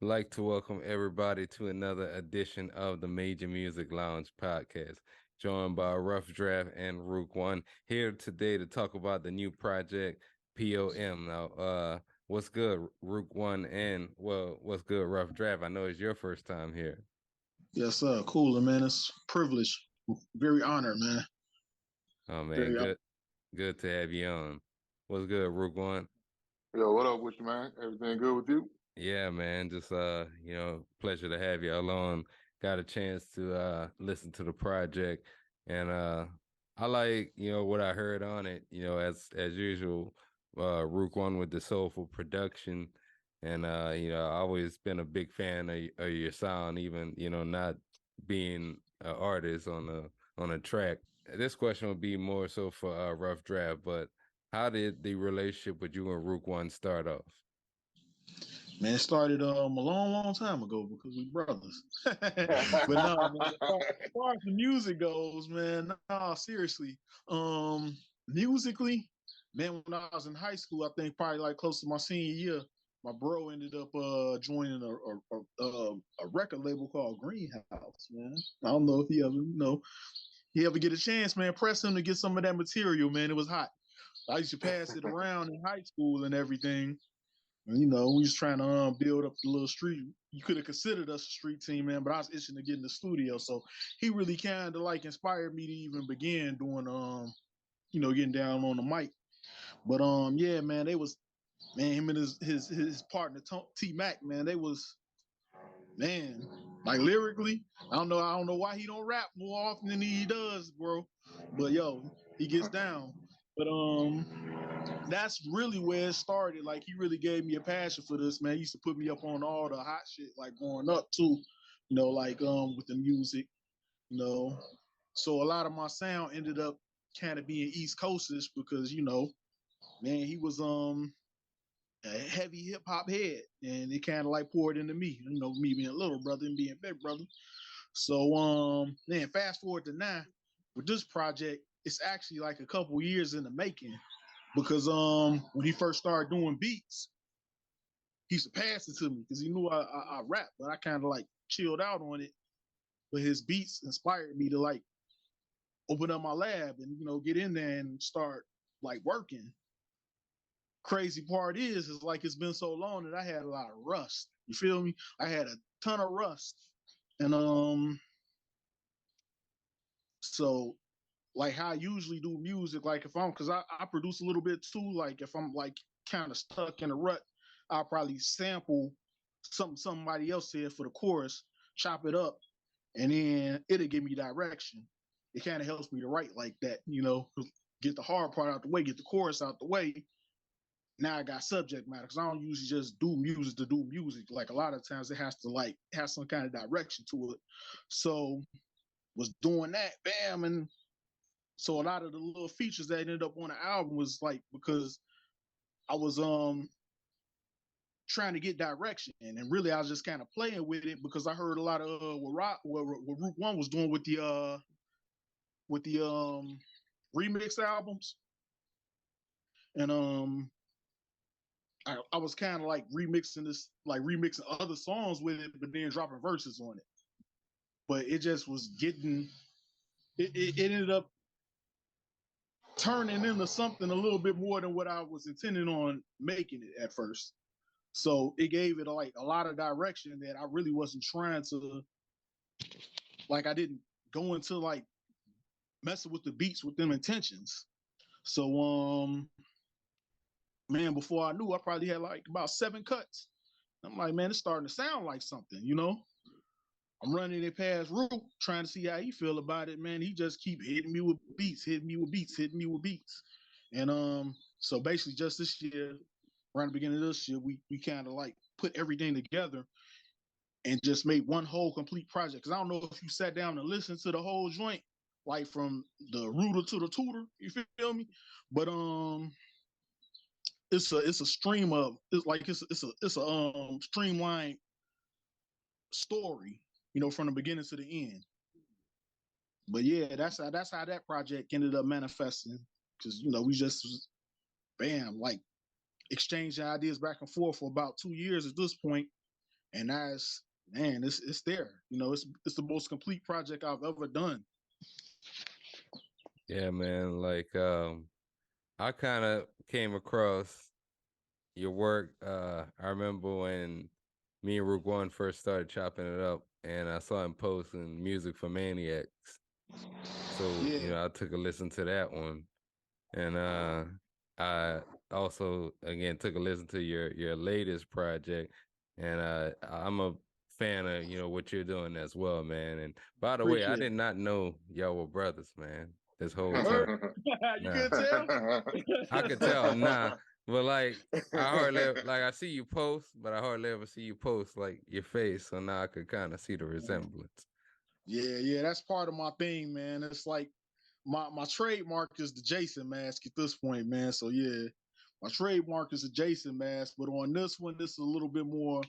Like to welcome everybody to another edition of the Major Music Lounge podcast, joined by Rough Draft and Ruqone here today to talk about the new project P.O.M. Now, what's good, Ruqone, and what's good, Rough Draft? I know it's your first time here. Yes, sir. Cooler, man. It's a privilege. Very honored, man. Oh man, Very honored. good to have you on. What's good, Ruqone? Yo, what up with you, man? Everything good with you? Yeah, man. Just pleasure to have you along. Got a chance to listen to the project and I like, what I heard on it, as usual, Rook One with the soulful production. And I always been a big fan of your sound, even, not being an artist on a track. This question would be more so for Rough Draft, but how did the relationship with you and Rook One start off? Man, it started a long, long time ago because we brothers. But no, man, as far as the music goes, man, no, seriously. Musically, man, when I was in high school, I think probably like close to my senior year, my bro ended up joining a record label called Greenhouse, man. I don't know if he ever get a chance, man. Press him to get some of that material, man. It was hot. I used to pass it around in high school and everything. And, we was trying to build up the little street. You could have considered us a street team, man, but I was itching to get in the studio. So he really kind of like inspired me to even begin doing, getting down on the mic. But yeah, man, they was man him and his partner T Mac, man, they was man like lyrically. I don't know why he don't rap more often than he does, bro. But yo, he gets down. But that's really where it started. Like he really gave me a passion for this, man. He used to put me up on all the hot shit, like growing up too, like with the music, you know. So a lot of my sound ended up kind of being East Coastish because, man, he was a heavy hip hop head and it kind of like poured into me, me being a little brother and being big brother. So man, fast forward to now with this project, it's actually like a couple years in the making because when he first started doing beats, he used to pass it to me because he knew I rap, but I kind of like chilled out on it. But his beats inspired me to like open up my lab and get in there and start like working. Crazy part is like it's been so long that I had a lot of rust. You feel me? I had a ton of rust, and so like how I usually do music, like if I'm, because I produce a little bit too, like if I'm like kind of stuck in a rut, I'll probably sample something somebody else said for the chorus, chop it up, and then it'll give me direction. It kind of helps me to write like that, get the hard part out the way, get the chorus out the way. Now I got subject matter because I don't usually just do music to do music. Like a lot of times it has to like have some kind of direction to it. So was doing that, bam, and so a lot of the little features that ended up on the album was like because I was trying to get direction and really I was just kind of playing with it because I heard a lot of what Root One was doing with the remix albums and I was kind of like remixing other songs with it, but then dropping verses on it. But it just was it ended up turning into something a little bit more than what I was intending on making it at first. So it gave it like a lot of direction that I really wasn't trying to, like I didn't go into like messing with the beats with them intentions. So man, before I knew, I probably had like about 7 cuts. I'm like, man, it's starting to sound like something. I'm running it past Root, trying to see how he feel about it. Man, he just keep hitting me with beats, hitting me with beats, hitting me with beats. And so basically just this year, around the beginning of this year, we kind of like put everything together and just made one whole complete project. Cause I don't know if you sat down and listened to the whole joint, like from the rooter to the tutor, you feel me? But it's a stream of it's a streamlined story, from the beginning to the end. But yeah, that's how that project ended up manifesting. Cause we just bam, like exchanging ideas back and forth for about 2 years at this point. and that's man, it's there. You know, it's the most complete project I've ever done. Yeah, man. Like I kind of came across your work. I remember when me and Ruqone first started chopping it up, and I saw him posting music for Maniacs. So, Yeah, I took a listen to that one. And I also again took a listen to your latest project. And I'm a fan of, what you're doing as well, man. And by the way, I appreciate did not know y'all were brothers, man, this whole time. it. You Nah. could tell. I could tell, nah. But like I hardly like I see you post, but I hardly ever see you post like your face. So now I could kind of see the resemblance. Yeah, that's part of my thing, man. It's like my trademark is the Jason mask at this point, man. So yeah, my trademark is the Jason mask, but on this one, this is a little bit more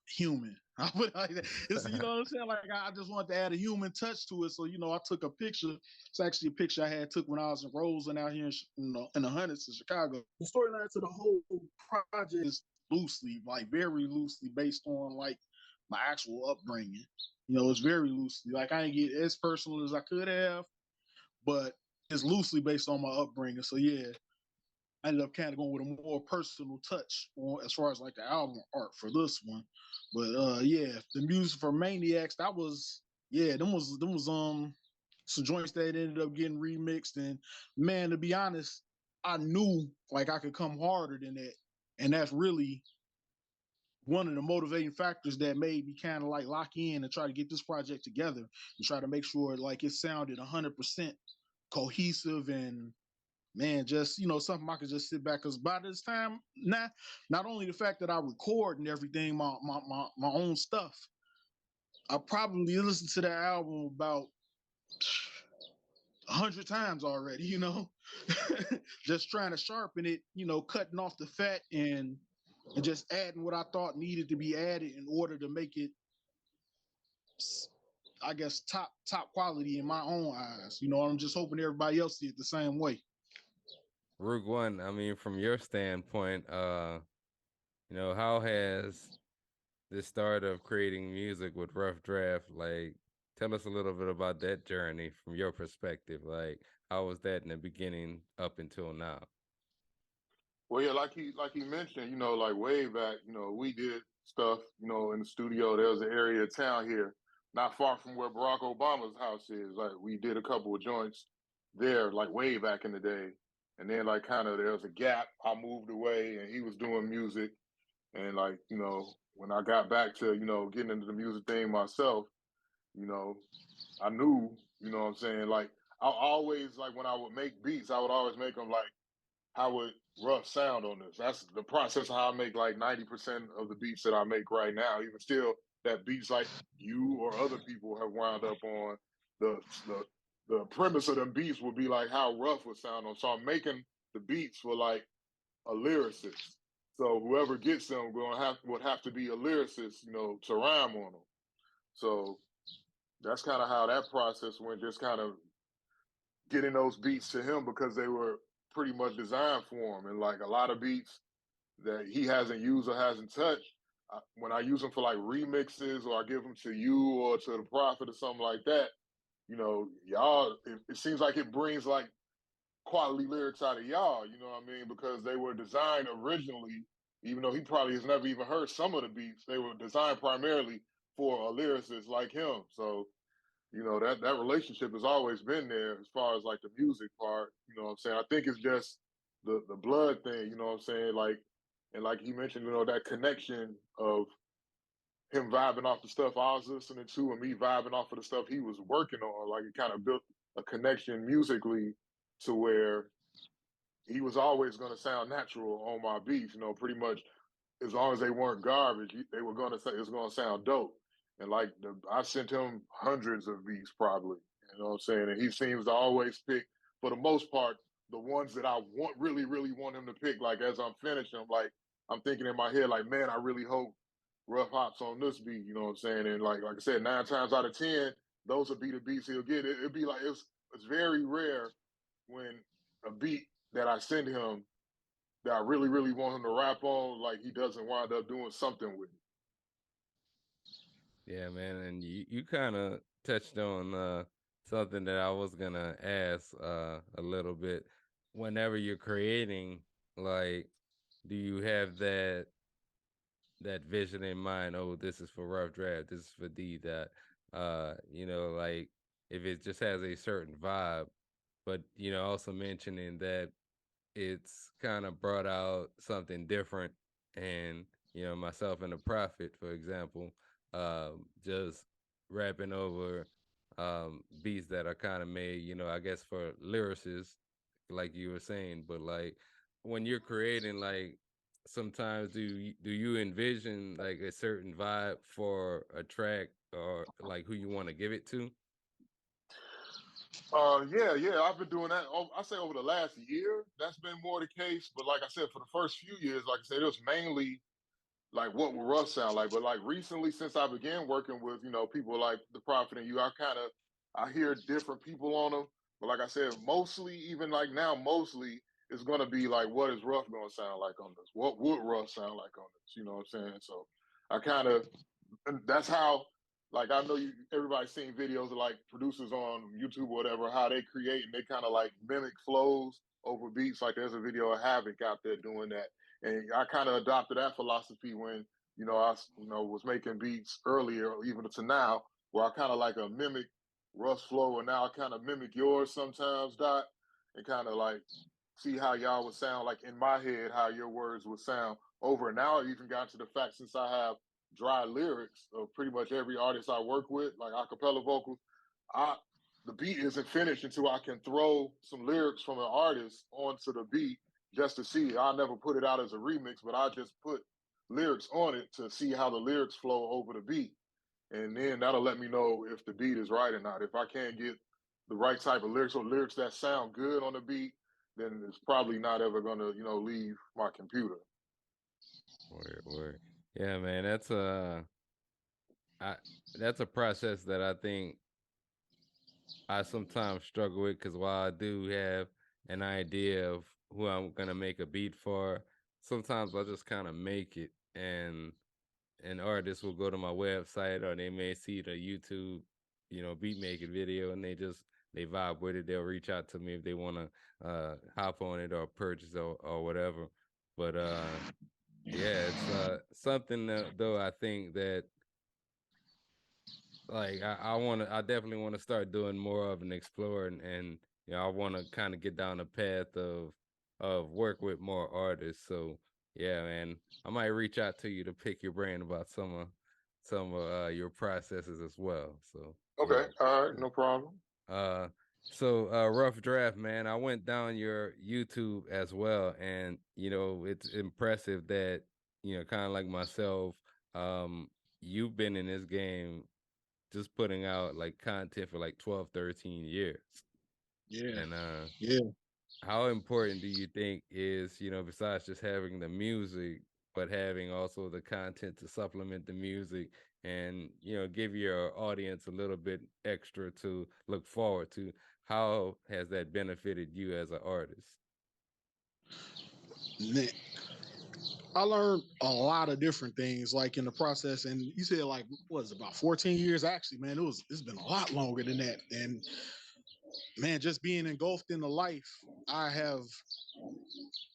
human. I put it like that. It's, you know what I'm saying? Like I just wanted to add a human touch to it. So, I took a picture. It's actually a picture I had took when I was in Roseland out here in the hundreds in Chicago. The storyline to the whole project is loosely, like very loosely based on like my actual upbringing. It's very loosely. Like I didn't get as personal as I could have, but it's loosely based on my upbringing. So yeah, I ended up kind of going with a more personal touch on as far as like the album art for this one. But yeah, the music for Maniacs, that was them was some joints that ended up getting remixed. And man, to be honest, I knew like I could come harder than that. And that's really one of the motivating factors that made me kind of like lock in and try to get this project together and try to make sure like it sounded 100% cohesive and man, just something I could just sit back. Because by this time, not only the fact that I record and everything, my own stuff, I probably listened to that album about 100 times already. Just trying to sharpen it. Cutting off the fat and just adding what I thought needed to be added in order to make it, I guess, top quality in my own eyes. I'm just hoping everybody else see it the same way. Rook One, I mean, from your standpoint, how has the start of creating music with Rough Draft, like, tell us a little bit about that journey from your perspective. Like, how was that in the beginning up until now? Well, yeah, like he mentioned, like way back, we did stuff, in the studio. There was an area of town here, not far from where Barack Obama's house is. Like we did a couple of joints there, like way back in the day. And then like kind of there was a gap. I moved away, and he was doing music. And like when I got back to getting into the music thing myself, you know, I knew, what I'm saying, like I always like when I would make beats, I would always make them like how would Rough sound on this. That's the process of how I make like 90% of the beats that I make right now. Even still, that beats like you or other people have wound up on the the the premise of them beats would be like how Rough would sound on. So I'm making the beats for like a lyricist. So whoever gets them would have to be a lyricist, to rhyme on them. So that's kind of how that process went. Just kind of getting those beats to him because they were pretty much designed for him. And like a lot of beats that he hasn't used or hasn't touched, when I use them for like remixes or I give them to you or to the Prophet or something like that, y'all, it seems like it brings like quality lyrics out of y'all, you know what I mean? Because they were designed originally, even though he probably has never even heard some of the beats, they were designed primarily for a lyricist like him. So that relationship has always been there as far as like the music part. You know what I'm saying? I think it's just the blood thing. You know what I'm saying? Like, and like he mentioned, that connection of him vibing off the stuff I was listening to and me vibing off of the stuff he was working on. Like it kind of built a connection musically to where he was always going to sound natural on my beats. Pretty much as long as they weren't garbage, they were going to say it's going to sound dope. And like I sent him hundreds of beats probably, you know what I'm saying? And he seems to always pick, for the most part, the ones that I really, really want him to pick. Like as I'm finishing, like I'm thinking in my head, like, man, I really hope Rough hops on this beat, you know what I'm saying? And like I said, 9 times out of 10, those will be the beats he'll get. It'd be like it's very rare when a beat that I send him that I really, really want him to rap on, like he doesn't wind up doing something with it. Yeah, man, and you kind of touched on something that I was gonna ask a little bit. Whenever you're creating, like, do you have that vision in mind? Oh, this is for Rough Draft, this is for Dee Dot. Like if it just has a certain vibe, but also mentioning that it's kind of brought out something different. And myself and the Prophet, for example, just rapping over beats that are kind of made, I guess for lyricists, like you were saying. But like when you're creating, like sometimes do you envision like a certain vibe for a track, or like who you want to give it to? Yeah, I've been doing that. I say over the last year, that's been more the case. But like I said, for the first few years, like I said, it was mainly like what would Russ sound like. But like recently, since I began working with people like the Prophet and you, I hear different people on them. But like I said, mostly even like now, mostly it's gonna be like what is Ruff gonna sound like on this? What would Russ sound like on this? You know what I'm saying? So I kind of and that's how like I know everybody's seen videos of like producers on YouTube or whatever, how they create and they kind of like mimic flows over beats. Like there's a video of Havoc out there doing that. And I kind of adopted that philosophy when, I was making beats earlier, even to now, where I kind of like a mimic Russ flow, and now I kind of mimic yours sometimes, Dot, and kind of like see how y'all would sound like in my head, how your words would sound over. And now I even got to the fact, since I have dry lyrics of pretty much every artist I work with, like acapella vocals, I the beat isn't finished until I can throw some lyrics from an artist onto the beat just to see. I never put it out as a remix, but I just put lyrics on it to see how the lyrics flow over the beat. And then that'll let me know if the beat is right or not. If I can't get the right type of lyrics or lyrics that sound good on the beat, then it's probably not ever gonna, leave my computer. Word, word. Yeah, man, I that's a process that I think I sometimes struggle with, because while I do have an idea of who I'm gonna make a beat for, sometimes I just kind of make it, and an artist will go to my website, or they may see the YouTube, beat making video, and they vibe with it. They'll reach out to me if they want to hop on it or purchase, or whatever. But yeah, it's something though I think that, like, I definitely want to start doing more of and explore, and I want to kind of get down the path of work with more artists. So yeah, man, I might reach out to you to pick your brain about some of your processes as well. So yeah. Okay, all right, no problem. Uh, so Rough Draft, man, I went down your YouTube as well, and it's impressive that kind of like myself, um, you've been in this game just putting out like content for like 12, 13 years. Yeah, And yeah. how important do you think is, besides just having the music, but having also the content to supplement the music, and give your audience a little bit extra to look forward to? How has that benefited you as an artist? Man, I learned a lot of different things like in the process. And you said like what is it, about 14 years? Actually, man, it's been a lot longer than that. And man, just being engulfed in the life, I have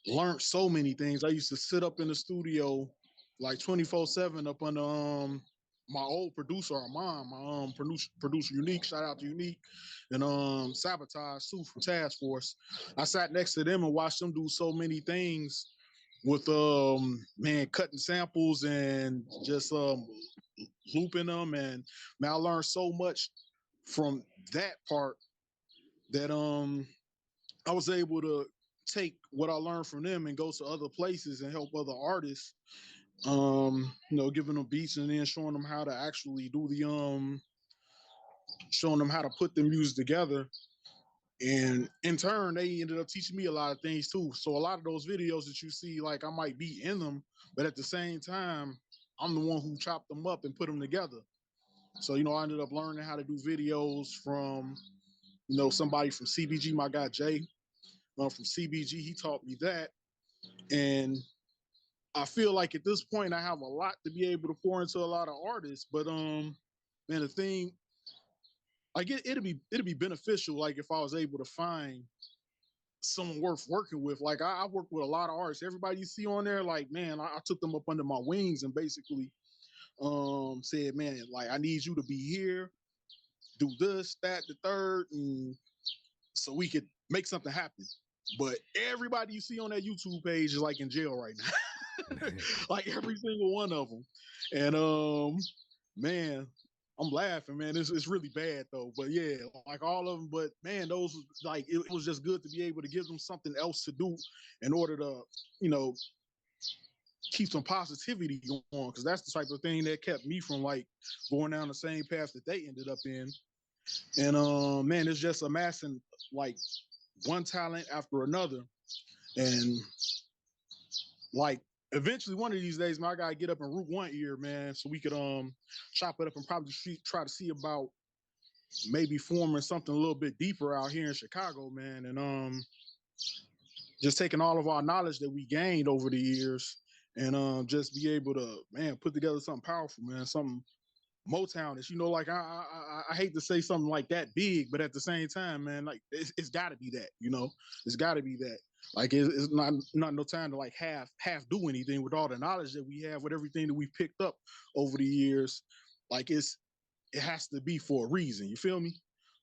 learned so many things. I used to sit up in the studio like 24/7 up under my old producer, our mom, my producer Unique, shout out to Unique, and Sabotage Sue from Task Force. I sat next to them and watched them do so many things with man, cutting samples and just looping them. And man, I learned so much from that part that I was able to take what I learned from them and go to other places and help other artists. Giving them beats and then showing them how to actually do the showing them how to put the music together. And in turn, they ended up teaching me a lot of things too. So a lot of those videos that you see, like I might be in them, but at the same time, I'm the one who chopped them up and put them together. So, I ended up learning how to do videos from, somebody from CBG, my guy Jay, from CBG. He taught me that. And I feel like at this point I have a lot to be able to pour into a lot of artists. But man, the thing, like it'd be beneficial, like if I was able to find someone worth working with. Like I work with a lot of artists. Everybody you see on there, like man, I took them up under my wings and basically said, man, like I need you to be here, do this, that, the third, and so we could make something happen. But everybody you see on that YouTube page is like in jail right now. Like every single one of them. And man, I'm laughing, man. It's really bad though. But yeah, like all of them. But man, those like it was just good to be able to give them something else to do in order to, you know, keep some positivity going. Because that's the type of thing that kept me from like going down the same path that they ended up in. And man, it's just amassing like one talent after another. And like eventually one of these days, man, I gotta get up and root one ear, man, so we could chop it up and probably try to see about maybe forming something a little bit deeper out here in Chicago, man. And just taking all of our knowledge that we gained over the years and just be able to, man, put together something powerful, man, something Motownish. You know, like I hate to say something like that big, but at the same time, man, like it's got to be that. You know, it's got to be that. Like it's not no time to like half do anything with all the knowledge that we have, with everything that we've picked up over the years. Like it has to be for a reason. You feel me?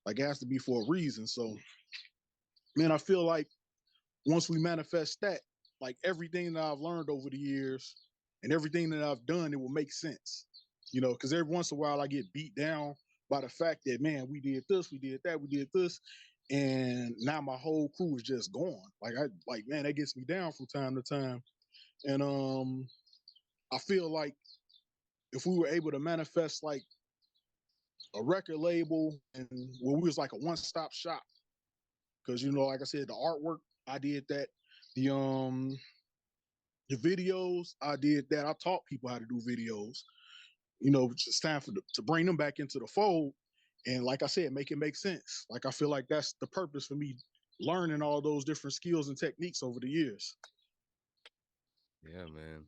Like it has to be for a reason. So, man, I feel like once we manifest that, like everything that I've learned over the years and everything that I've done, it will make sense. You know, because every once in a while I get beat down by the fact that, man, we did this, we did that, we did this, and now my whole crew is just gone. Like man, that gets me down from time to time. And I feel like if we were able to manifest like a record label and where we was like a one-stop shop, because you know, like I said, the artwork I did that, the um the videos I did that. I taught people how to do videos. You know, it's time to bring them back into the fold. And like I said, make it make sense. Like I feel like that's the purpose for me learning all those different skills and techniques over the years. Yeah, man.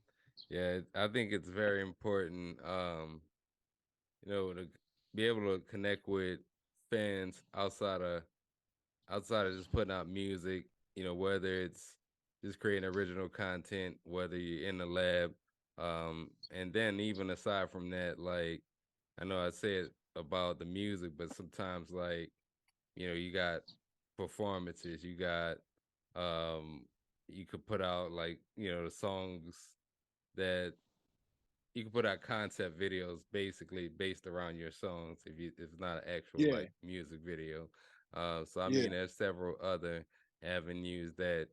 Yeah, I think it's very important, to be able to connect with fans outside of just putting out music, whether it's just creating original content, whether you're in the lab, and then even aside from that, like I know I said about the music, but sometimes like, you got performances, um you could put out like, the songs that you can put out concept videos basically based around your songs if it's not an actual Yeah, like music video. So I yeah, mean there's several other avenues that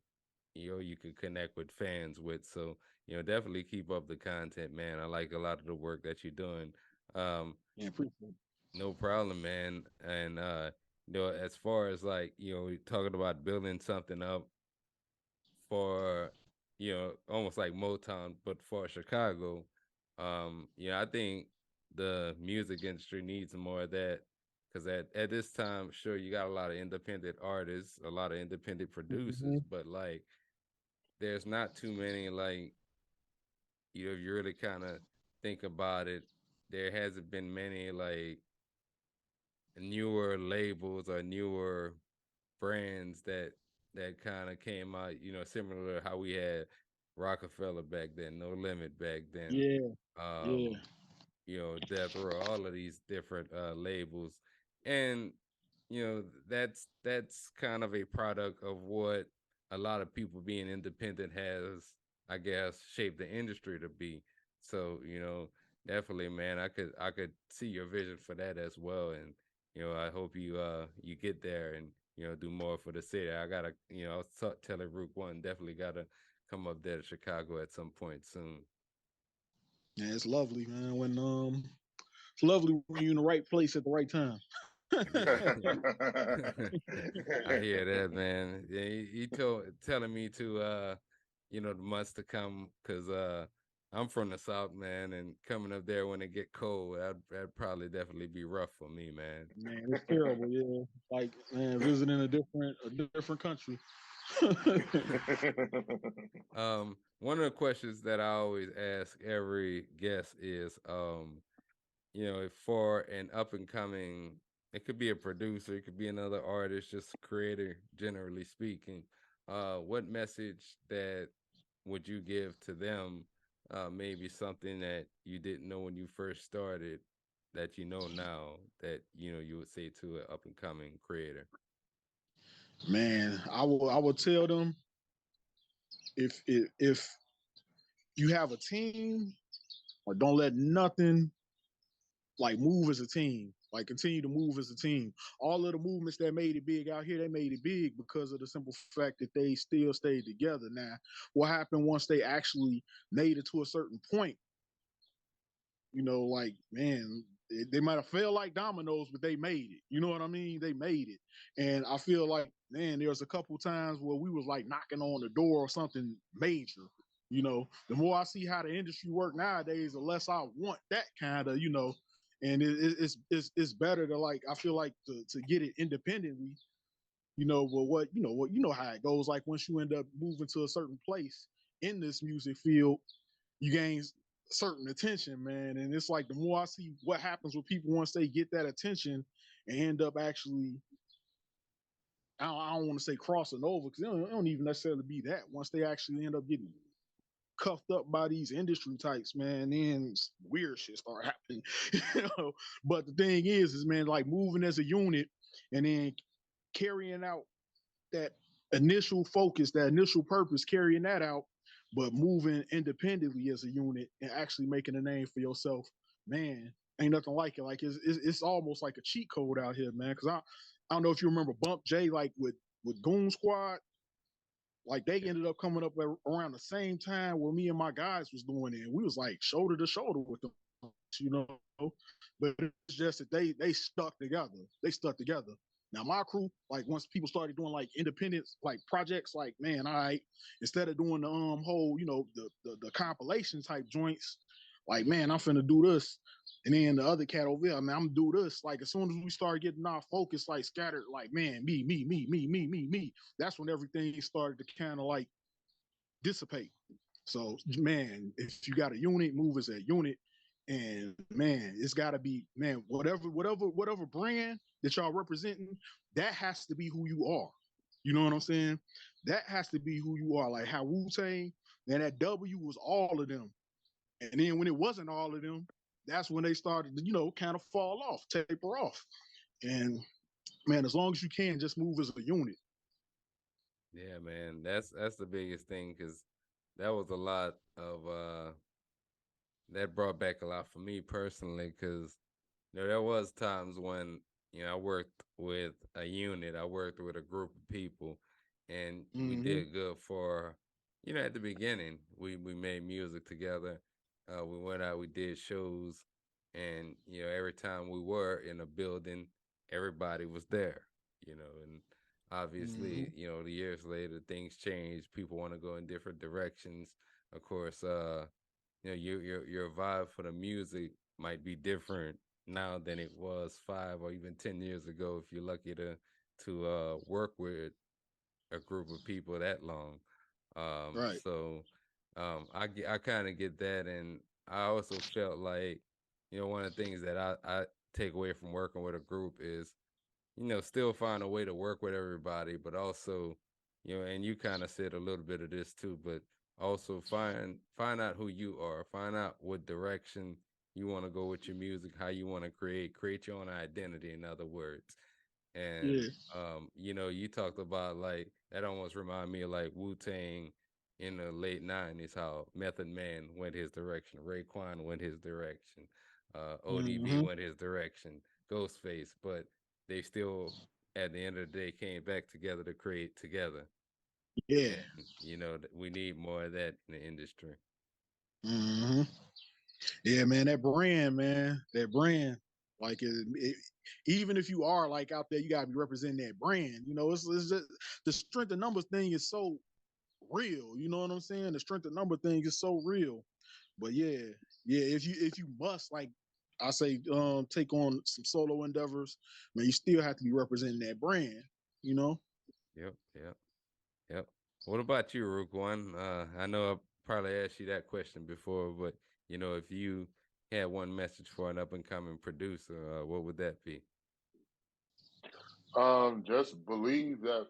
you could connect with fans with. So, definitely keep up the content, man. I like a lot of the work that you're doing. Um, yeah, appreciate it. no problem, man. And as far as like, talking about building something up for almost like Motown, but for Chicago. I think the music industry needs more of that because at this time, sure, you got a lot of independent artists, a lot of independent producers, Mm-hmm. but like there's not too many like if you really kind of think about it, there hasn't been many like newer labels or newer brands that kind of came out, similar to how we had Rockefeller back then, No Limit back then, Yeah, yeah, um, Death Row, all of these different labels, and that's kind of a product of what a lot of people being independent has, I guess, shaped the industry to be. So definitely, man, I could see your vision for that as well, and I hope you get there and do more for the city. I gotta, I was telling Ruqone definitely gotta come up there to Chicago at some point soon. yeah. It's lovely, man. It's lovely when you're in the right place at the right time. Yeah. I hear that, man. Yeah, he telling me to the months to come because I'm from the South, man, and coming up there when it get cold, that'd probably definitely be rough for me, man. Man, it's terrible. Yeah, like man, visiting a different country. One of the questions that I always ask every guest is, if for an up and coming, it could be a producer, it could be another artist, just a creator, generally speaking. What message that would you give to them? Maybe something that you didn't know when you first started, that you know now, that you would say to an up and coming creator. Man, I will tell them, if you have a team, or don't let nothing like move as a team. Like continue to move as a team. All of the movements that made it big out here, they made it big because of the simple fact that they still stayed together. Now, what happened once they actually made it to a certain point? Like, man, they might have failed like dominoes, but they made it. You know what I mean? They made it. And I feel like, man, there's a couple times where we was like knocking on the door or something major. The more I see how the industry work nowadays, the less I want that kind of, and it's better to, like, I feel like to get it independently. But what you know how it goes. Like once you end up moving to a certain place in this music field, you gain certain attention, man. And it's like the more I see what happens with people once they get that attention and end up actually, I don't want to say crossing over, because it don't even necessarily be that. Once they actually end up getting cuffed up by these industry types, man, then weird shit start happening. But the thing is man, like moving as a unit and then carrying out that initial focus, that initial purpose, carrying that out, but moving independently as a unit and actually making a name for yourself, man, ain't nothing like it. Like it's almost like a cheat code out here, man. Because I don't know if you remember Bump J, like with Goon Squad, like they ended up coming up around the same time where me and my guys was doing it. And we was like shoulder to shoulder with them, you know. But it's just that they stuck together. They stuck together. Now my crew, like once people started doing like independent like projects, like man, all right, instead of doing the whole, the compilation type joints, like man, I'm finna do this. And then the other cat over there, man, I'm gonna do this. Like as soon as we start getting our focus like scattered, like man, me, that's when everything started to kind of like dissipate. So man, if you got a unit, move as a unit. And man, it's gotta be, man, whatever brand that y'all representing, that has to be who you are. You know what I'm saying? That has to be who you are. Like how Wu-Tang, man, that W was all of them. And then when it wasn't all of them, that's when they started to, kind of fall off, taper off. And man, as long as you can, just move as a unit. Yeah, man, that's the biggest thing, because that was a lot of that brought back a lot for me personally, because there was times when I worked with a unit, I worked with a group of people, and we Mm-hmm. did good for at the beginning. We made music together. We went out, we did shows, and every time we were in a building, everybody was there. And Mm-hmm. obviously, the years later, things change. People want to go in different directions. Of course, your vibe for the music might be different now than it was 5 or even 10 years ago, if you're lucky to work with a group of people that long. Right. So I kind of get that, and I also felt like one of the things that I take away from working with a group is still find a way to work with everybody, but also, and you kind of said a little bit of this too, but also find out who you are, find out what direction you want to go with your music, how you want to create your own identity, in other words. And Yeah. you talked about, like, that almost remind me of like Wu-Tang in the late 90s, how Method Man went his direction, Raekwon went his direction, ODB Mm-hmm. went his direction, Ghostface, but they still, at the end of the day, came back together to create together. Yeah. And we need more of that in the industry. Mm-hmm. Yeah, man, that brand, man, that brand. Like, even if you are like out there, you gotta be representing that brand. It's just, the strength of numbers thing is so real. You know what I'm saying? The strength of number thing is so real. But yeah, yeah, if you must, like I say, take on some solo endeavors, man, you still have to be representing that brand. You know? Yep, yep. Yep. What about you, Ruqone? I know I probably asked you that question before, but if you had one message for an up and coming producer, what would that be? Just believe that,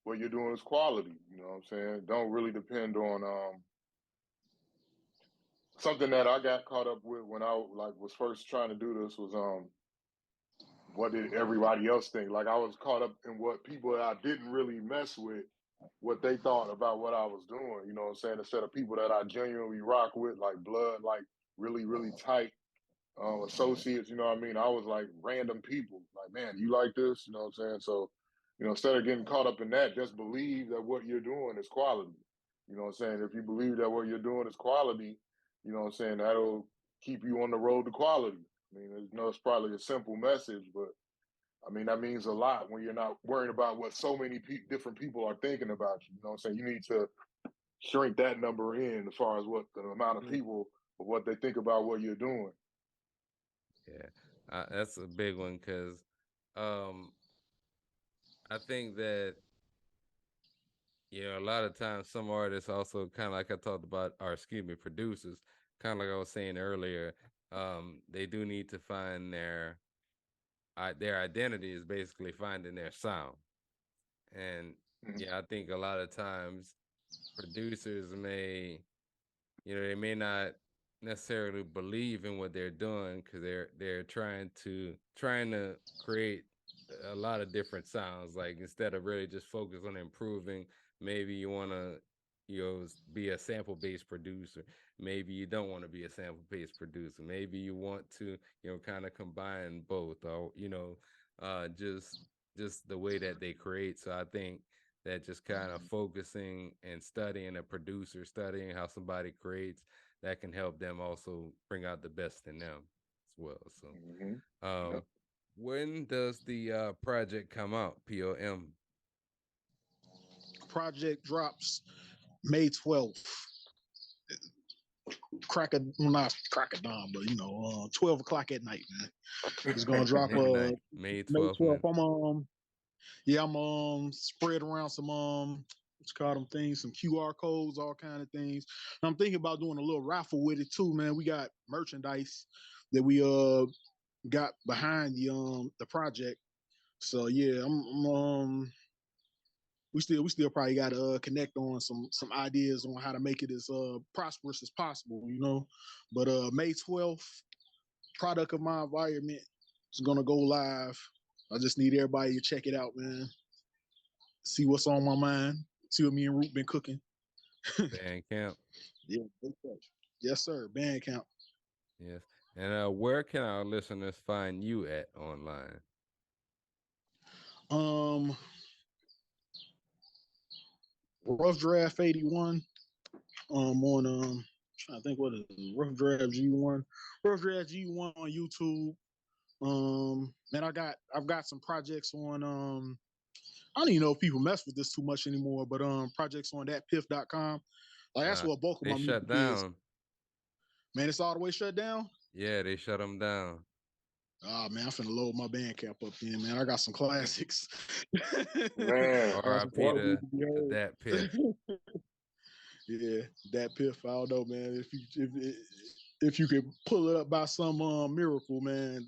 what you're doing is quality. You know what I'm saying? Don't really depend on something that I got caught up with when I was first trying to do this was what did everybody else think? Like I was caught up in what people that I didn't really mess with, what they thought about what I was doing. You know what I'm saying? Instead of people that I genuinely rock with, like blood, like really, really tight associates, you know what I mean? I was like random people, like, man, you like this? You know what I'm saying? So, instead of getting caught up in that, just believe that what you're doing is quality. You know what I'm saying? If you believe that what you're doing is quality, you know what I'm saying, that'll keep you on the road to quality. I mean, it's probably a simple message, but I mean, that means a lot when you're not worried about what so many different people are thinking about you. You know what I'm saying? You need to shrink that number in as far as what the amount of people, of what they think about what you're doing. Yeah, that's a big one because um, I think that a lot of times some artists also kind of like I talked about, or excuse me, producers, kind of like I was saying earlier, they do need to find their identity is basically finding their sound, and Mm-hmm. yeah, I think a lot of times producers they may not necessarily believe in what they're doing because they're trying to create a lot of different sounds. Like instead of really just focus on improving, maybe you want to be a sample based producer. Maybe you don't want to be a sample based producer. Maybe you want to kind of combine both, or just the way that they create. So I think that just kind of focusing and studying a producer, studying how somebody creates, that can help them also bring out the best in them as well. So, Mm-hmm. um, Yep. when does the project come out? P.O.M. Project drops May 12th. Not crack of dawn, but 12 o'clock at night, man. It's gonna drop Midnight, May May 12th. 12th. I'm spread around some what's called them things, some QR codes, all kind of things. And I'm thinking about doing a little raffle with it too, man. We got merchandise that we got behind the project. So yeah, we still probably got to connect on some ideas on how to make it as prosperous as possible, But May 12th, product of my environment is gonna go live. I just need everybody to check it out, man. See what's on my mind. See what me and Root been cooking. Bandcamp. Yeah, yes, sir. Bandcamp. Yes. And where can our listeners find you at online? Um, Rough Draft 81. On trying to think what is it? Rough Draft G1. Rough Draft G1 on YouTube. Man, I've got some projects on I don't even know if people mess with this too much anymore, but projects on thatpiff.com. Like that's Uh, what bulk of they my shut music is. down. Man, it's all the way shut down. Yeah, they shut them down. Ah man, I'm finna load my Bandcamp up then, man. I got some classics. Man, Got some R.I.P. classics to to be that piff. heard. Yeah, that piff. I don't know, man. If you could pull it up by some miracle, man,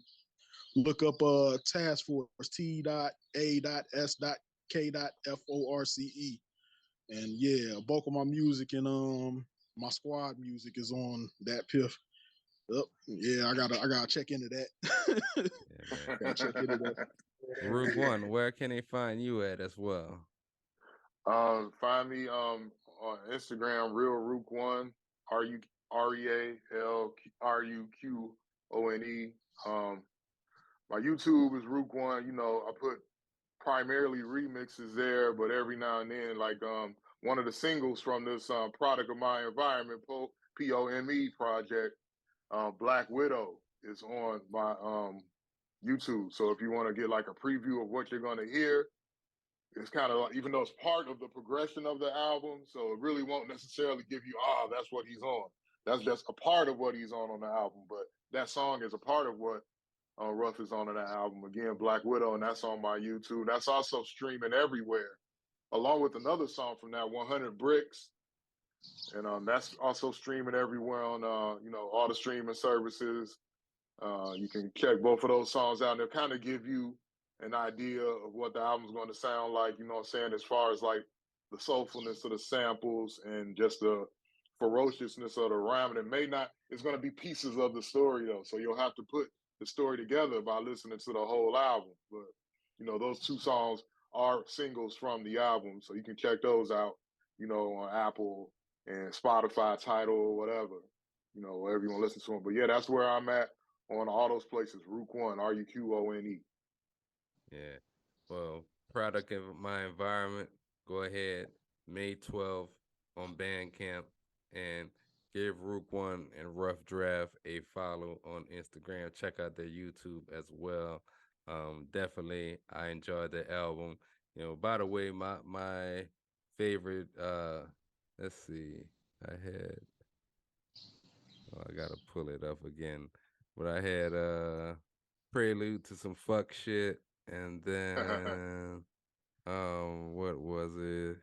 look up Task Force T.A.S.K.F.O.R.C.E. And yeah, bulk of my music and my squad music is on that piff. Oh, yeah, I gotta check into that. Yeah, man. Gotta check into that. Ruqone, where can they find you at as well? find me on Instagram, Real Ruqone, RealRuqone. My YouTube is Ruqone. I put primarily remixes there, but every now and then, like one of the singles from this product of my environment, P.O.M.E project, Black Widow, is on my YouTube. So if you want to get like a preview of what you're going to hear, it's kind of like, even though it's part of the progression of the album, so it really won't necessarily give you, that's what he's on. That's just a part of what he's on the album, but that song is a part of what Ruff is on that album. Again, Black Widow, and that's on my YouTube. That's also streaming everywhere along with another song from that, 100 Bricks. And that's also streaming everywhere on, all the streaming services. You can check both of those songs out, and they'll kind of give you an idea of what the album's going to sound like, you know what I'm saying, as far as like the soulfulness of the samples and just the ferociousness of the rhyming. It's going to be pieces of the story, though, so you'll have to put the story together by listening to the whole album. But, those two songs are singles from the album, so you can check those out, on Apple and Spotify, Tidal, or whatever, wherever you want to listen to them. But yeah, that's where I'm at on all those places. Ruqone, Ruqone. Yeah. Well, product of my environment, go ahead, May 12th on Bandcamp, and give Ruqone and Rough Draft a follow on Instagram. Check out their YouTube as well. Definitely, I enjoyed the album. By the way, my favorite, let's see, I gotta pull it up again, but I had Prelude to Some Fuck Shit, and then what was it?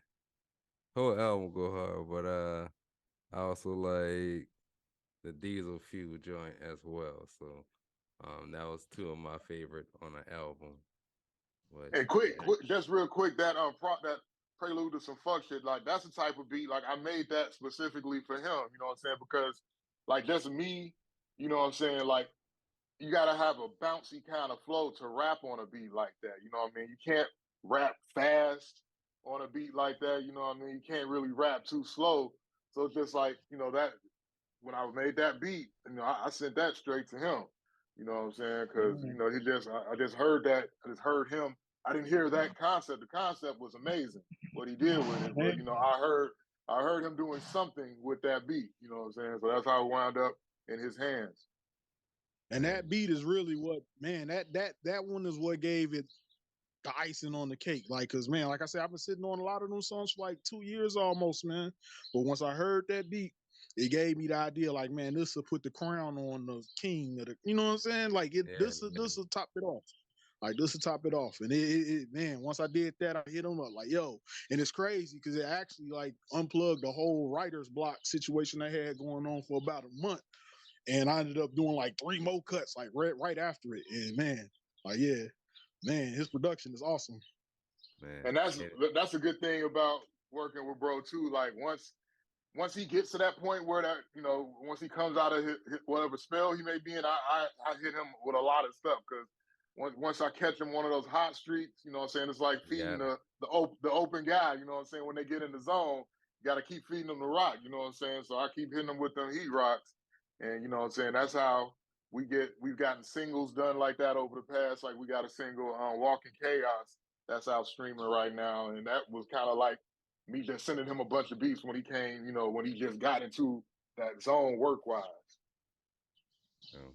Whole album go hard, but I also like the Diesel Fuel joint as well. So that was two of my favorite on the album. But, and just real quick, that that Prelude to Some Fuck Shit, like that's the type of beat, like I made that specifically for him, you know what I'm saying? Because like just me, you know what I'm saying, like you gotta have a bouncy kind of flow to rap on a beat like that. You know what I mean? You can't rap fast on a beat like that. You know what I mean? You can't really rap too slow. So it's just like, that when I made that beat, I sent that straight to him. You know what I'm saying? Because, I just heard that. I just heard him. I didn't hear that concept. The concept was amazing, what he did with it. But, I heard him doing something with that beat. You know what I'm saying? So that's how it wound up in his hands. And that beat is really what, man, that one is what gave it the icing on the cake. Like, cause man, like I said, I've been sitting on a lot of those songs for like 2 years almost, man. But once I heard that beat, it gave me the idea, like, man, this will put the crown on the king of the, you know what I'm saying? Like this will top it off. Like this will top it off. And it man, once I did that, I hit him up like, yo, and it's crazy because it actually like unplugged the whole writer's block situation I had going on for about a month. And I ended up doing like 3 more cuts, like right after it. And man, like yeah, man, his production is awesome. Man, and that's a good thing about working with bro too. Like once he gets to that point where that once he comes out of his whatever spell he may be in, I hit him with a lot of stuff because once I catch him one of those hot streaks, you know what I'm saying, it's like feeding the open guy. You know what I'm saying, when they get in the zone, you got to keep feeding them the rock. You know what I'm saying, so I keep hitting them with them heat rocks. And you know what I'm saying, that's how we've gotten singles done like that over the past. Like we got a single on Walking Chaos that's out streaming right now. And that was kind of like me just sending him a bunch of beats when he came, when he just got into that zone work wise. Oh,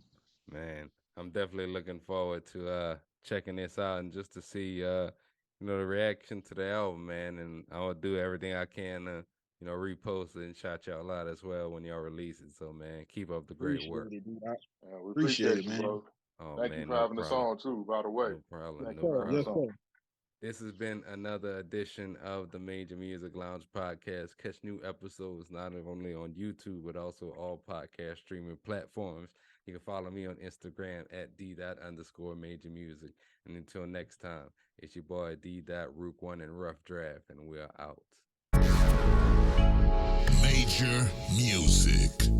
man, I'm definitely looking forward to checking this out and just to see the reaction to the album, man. And I'll do everything I can to repost it and shout y'all out as well when y'all release it. So, man, keep up the great work. We appreciate it, man. Bro. Oh, Thank you for having us on, too, by the way. No problem. Yes, sir. This has been another edition of the Major Music Lounge podcast. Catch new episodes not only on YouTube, but also all podcast streaming platforms. You can follow me on Instagram at D._Major Music. And until next time, it's your boy D. Ruqone and Rough Draft, and we're out. Major Music.